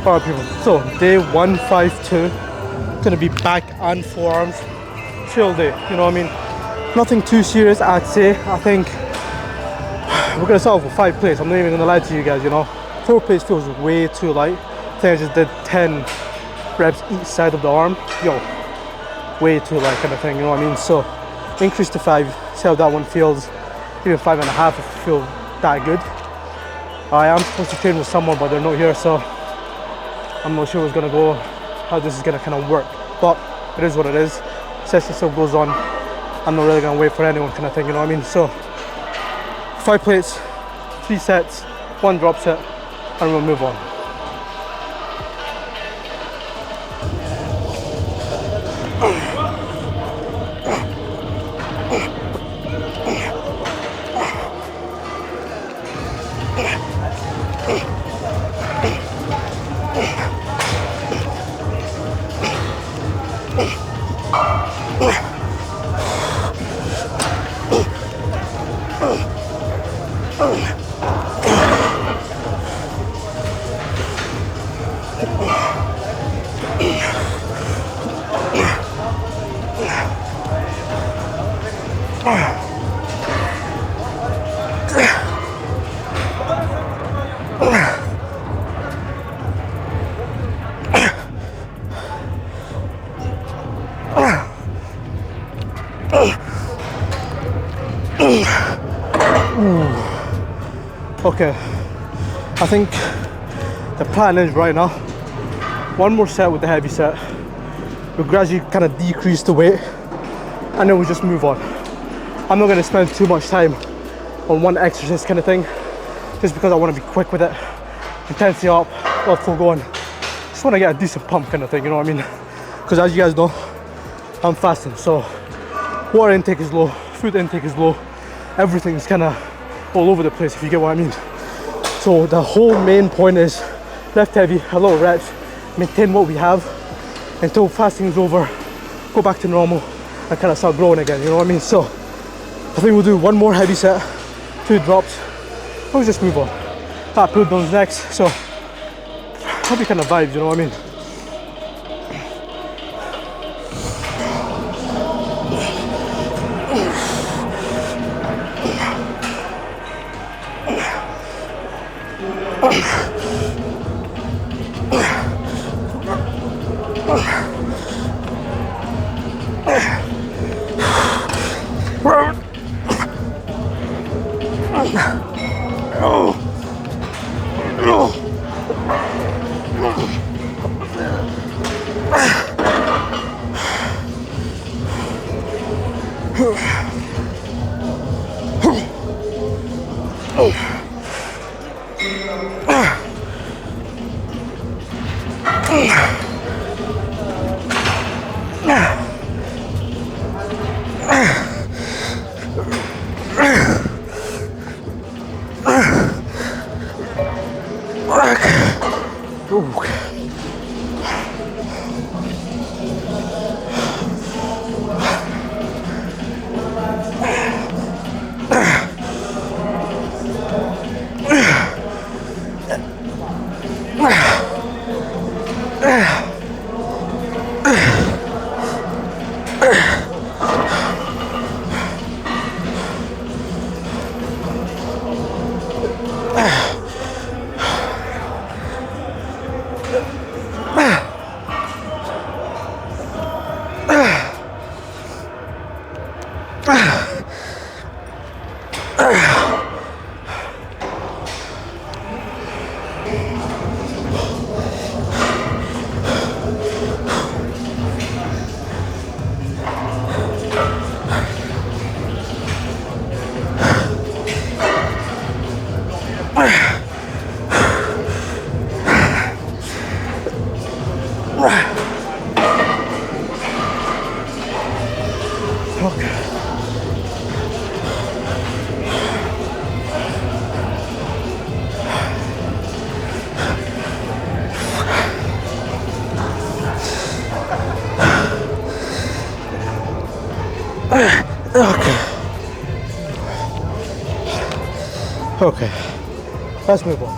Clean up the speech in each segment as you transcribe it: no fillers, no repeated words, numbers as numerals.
Alright people, so day 152, gonna be back and forearms, chill day, you know what I mean? Nothing too serious I'd say. I think we're gonna start off with 5 plates, I'm not even gonna lie to you guys, you know. 4 plates feels way too light. I think I just did 10 reps each side of the arm, yo, way too light kind of thing, you know what I mean? So, increase to 5, see how that one feels, even 5.5 if you feel that good. I am supposed to train with someone but they're not here, so I'm not sure what's gonna go, how this is gonna kind of work, but it is what it is. Session still goes on. I'm not really gonna wait for anyone kind of thing, you know what I mean? So 5 plates, 3 sets, 1 drop set, and we'll move on. Okay, I think the plan is right now, 1 more set with the heavy set. We'll gradually kind of decrease the weight and then we'll just move on. I'm not going to spend too much time on one exercise kind of thing, just because I want to be quick with it. Intensity up, well, full going. Just want to get a decent pump kind of thing, you know what I mean? Because as you guys know, I'm fasting, so water intake is low, food intake is low, everything's kind of all over the place, if you get what I mean. So the whole main point is lift heavy, a lot of reps, maintain what we have until fasting is over, go back to normal and kind of start growing again, you know what I mean? So I think we'll do 1 more heavy set, 2 drops, and we'll just move on. That pull downs next, so I'll be kind of vibes, you know what I mean? Okay, let's move on.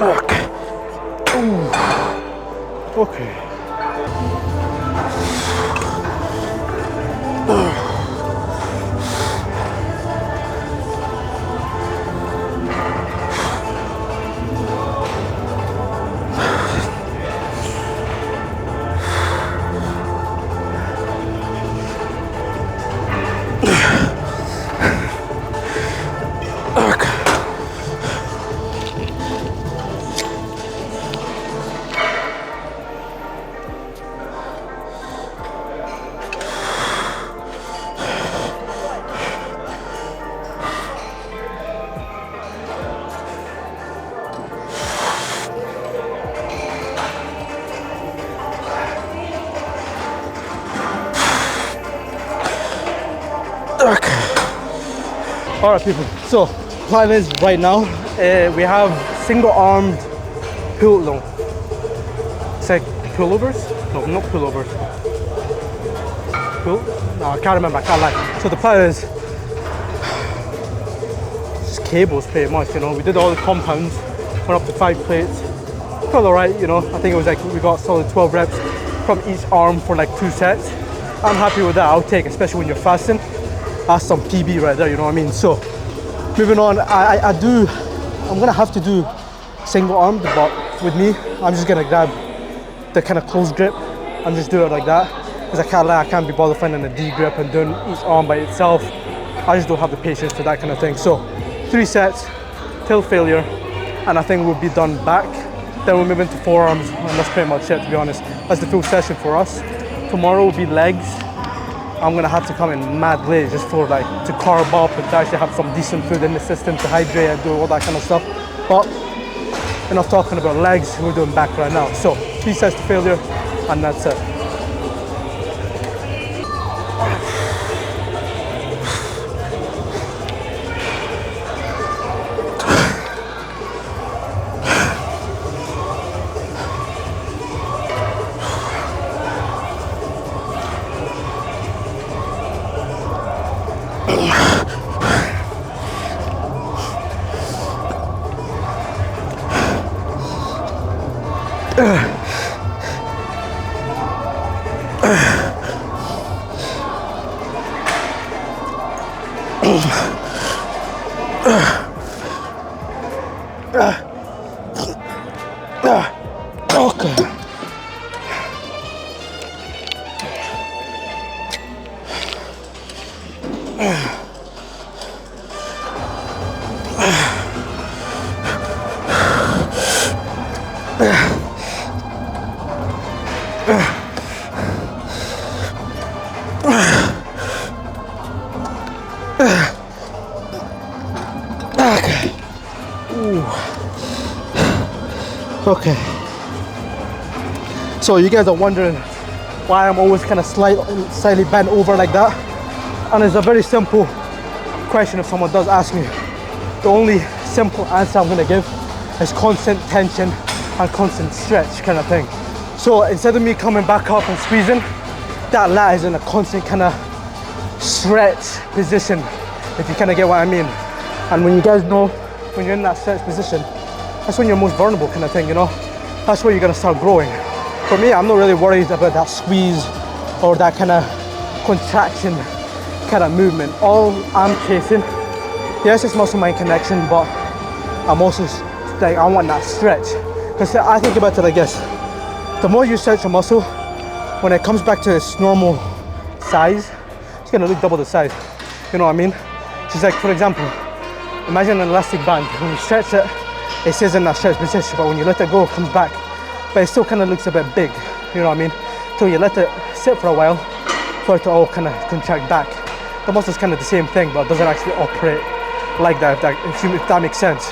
Okay. Ooh. Okay. All right, people. So, plan is right now we have single-armed pull. No, it's like pullovers. No, not pullovers. Pull? No, I can't remember. I can't lie. So the plan is just cables, pretty much. You know, we did all the compounds, went up to 5 plates. Felt alright. You know, I think it was like we got solid 12 reps from each arm for like 2 sets. I'm happy with that. I'll take, especially when you're fasting. That's some PB right there, you know what I mean? So, moving on, I'm gonna have to do single armed, but with me, I'm just gonna grab the kind of close grip and just do it like that. Because I can't lie, I can't be bothered finding a D grip and doing each arm by itself. I just don't have the patience for that kind of thing. So, 3 sets till failure, and I think we'll be done back. Then we'll move into forearms, and that's pretty much it, to be honest. That's the full session for us. Tomorrow will be legs. I'm gonna have to come in mad late just for like to carb up and to actually have some decent food in the system to hydrate and do all that kind of stuff. But enough talking about legs, we're doing back right now. So 3 sets to failure, and that's it. Okay. Okay. So you guys are wondering why I'm always kind of slightly bent over like that, and it's a very simple question if someone does ask me. The only simple answer I'm going to give is constant tension and constant stretch kind of thing. So instead of me coming back up and squeezing, that lat is in a constant kind of stretch position, if you kind of get what I mean. And when you guys know, when you're in that stretch position, that's when you're most vulnerable kind of thing, you know? That's where you're gonna start growing. For me, I'm not really worried about that squeeze or that kind of contraction kind of movement. All I'm chasing, yes, it's muscle mind connection, but I'm also like, I want that stretch. Because I think about it like this: the more you stretch a muscle, when it comes back to its normal size, it's gonna look double the size. You know what I mean? Just like, for example, imagine an elastic band. When you stretch it, it stays in that stretch position, but when you let it go, it comes back. But it still kind of looks a bit big, you know what I mean? So you let it sit for a while for it to all kind of contract back. The muscle is kind of the same thing, but it doesn't actually operate like that, if that makes sense.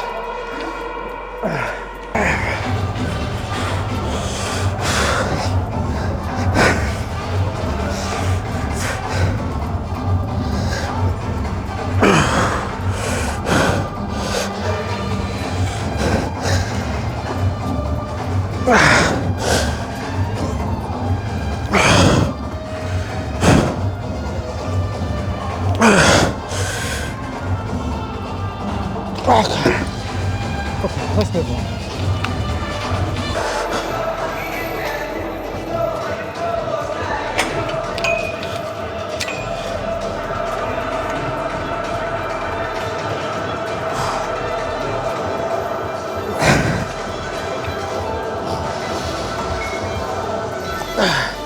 Okay.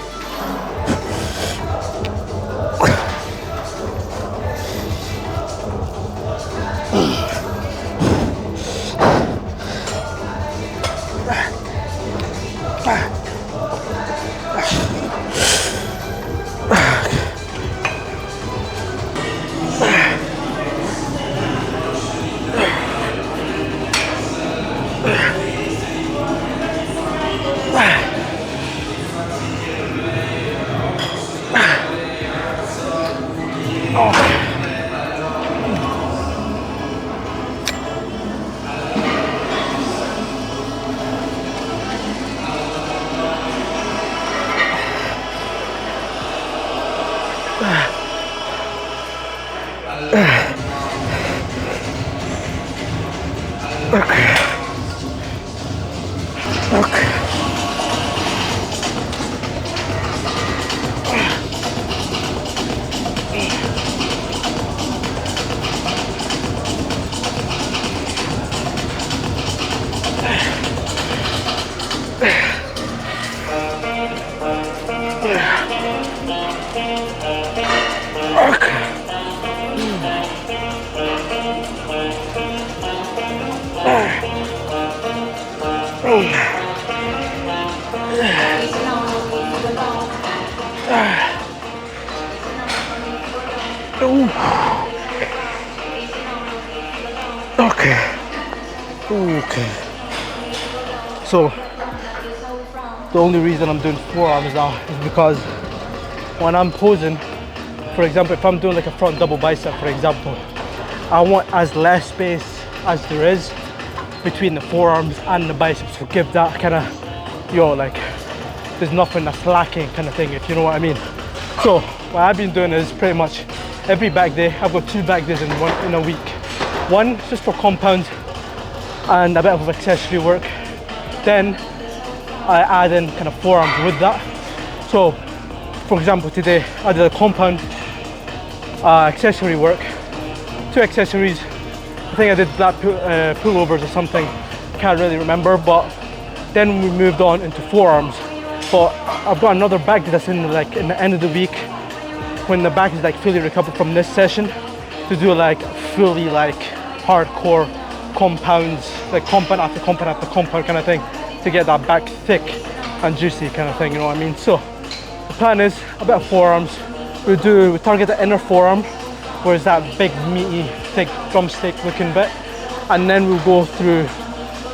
Okay. So the only reason I'm doing forearms now is because when I'm posing, for example, if I'm doing like a front double bicep, for example, I want as less space as there is between the forearms and the biceps to give that kind of, like there's nothing that's lacking kind of thing, if you know what I mean. So what I've been doing is pretty much every back day, I've got 2 back days in a week. One just for compound and a bit of accessory work. Then I add in kind of forearms with that. So for example, today I did a compound accessory work, 2 accessories. I think I did lat pullovers or something, can't really remember, but then we moved on into forearms. But I've got another back that's in the end of the week when the back is like fully recovered from this session, to do like fully like hardcore compounds, like compound after compound after compound kind of thing, to get that back thick and juicy kind of thing, you know what I mean? So the plan is a bit of forearms. We target the inner forearm, where it's that big meaty thick drumstick looking bit, and then we'll go through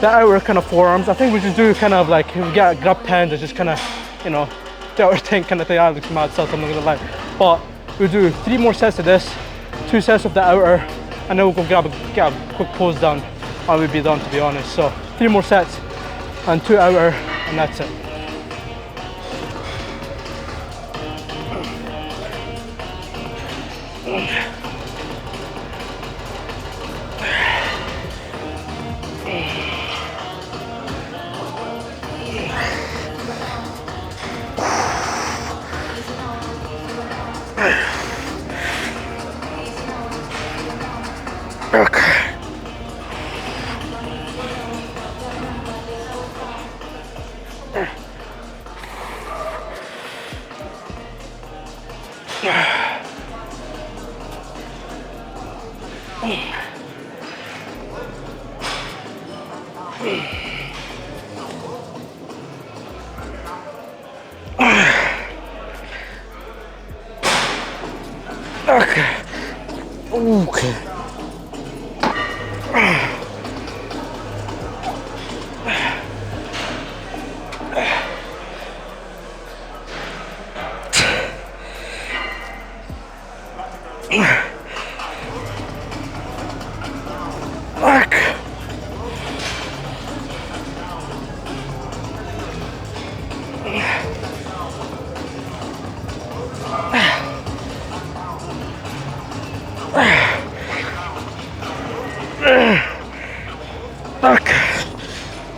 the outer kind of forearms. I think we just do kind of like, we get a grab pen to just kind of, the outer thing kind of thing. That looks mad, so I'm not gonna lie. But we'll do 3 more sets of this, 2 sets of the outer, and then we'll go get a quick pose down and we'll be done, to be honest. So 3 more sets and 2 outer, and that's it.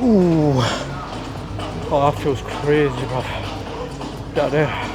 Ooh. Oh, that feels crazy, bro. Got there.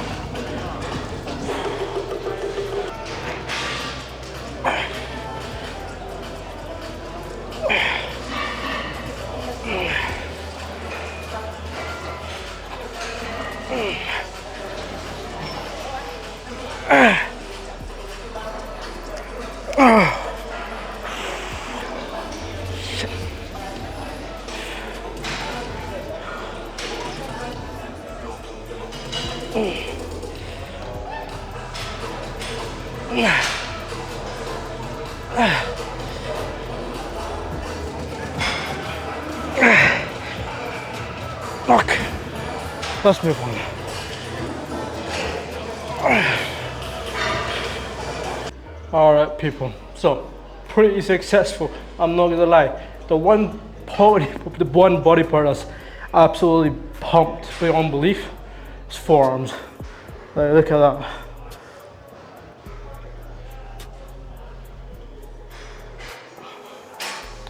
Fuck. Let's move on. Alright people, so pretty successful, I'm not gonna lie. The one body part that's absolutely pumped beyond belief is forearms. Like, look at that.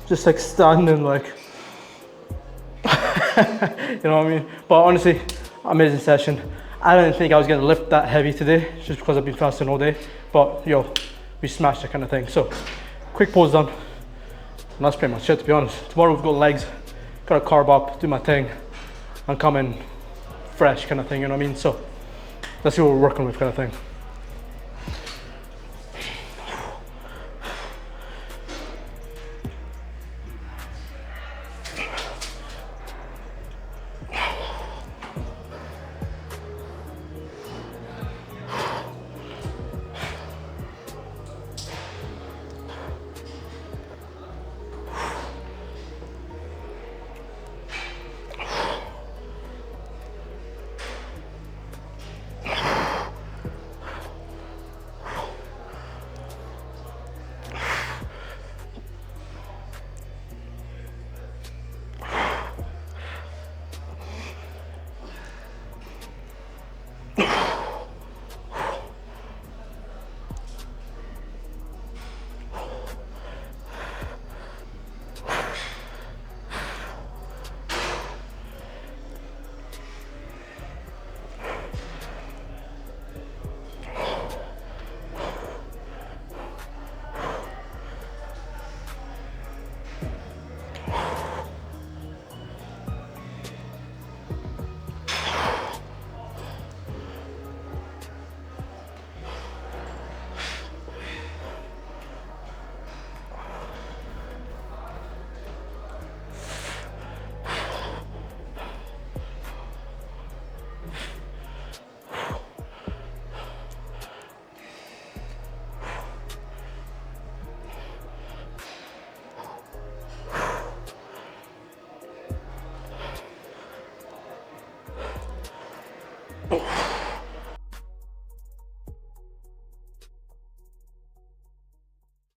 Just like standing like, you know what I mean? But honestly, amazing session. I didn't think I was gonna lift that heavy today, just because I've been fasting all day. But yo, we smashed that kind of thing. So, quick pause done. And that's pretty much it, to be honest. Tomorrow we've got legs, gotta carb up, do my thing, and come in fresh kind of thing, you know what I mean? So, let's see what we're working with kind of thing.